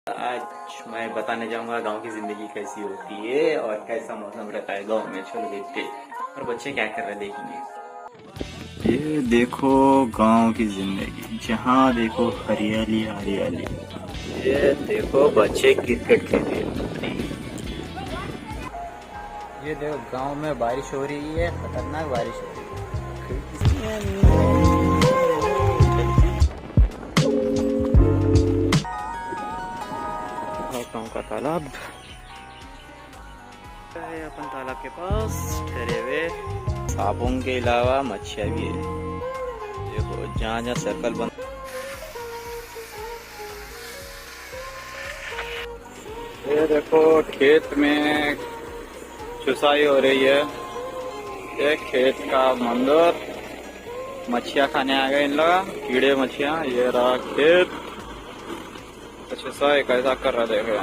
आज मैं बताने जाऊंगा गांव की जिंदगी कैसी होती है और कैसा मौसम रहता है गांव में। चलो देखते हैं और बच्चे क्या कर रहे हैं देखेंगे। ये देखो गांव की जिंदगी, जहाँ देखो हरियाली हरियाली। ये देखो बच्चे क्रिकेट खेल रहे हैं। ये देखो गांव में बारिश हो रही है, खतरनाक बारिश हो रही है। गांव का तालाब है, अपन तालाब के पास ठहरे हुए। सांपों के अलावा मच्छियाँ भी है। देखो जहाँ जहाँ सर्कल बन, ये देखो खेत में चुसाई हो रही है। ये खेत का मंदिर, मच्छियाँ खाने आ गए इन लोग, कीड़े मच्छियाँ। ये रहा खेत, चुसाई कैसा कर रहा देखो।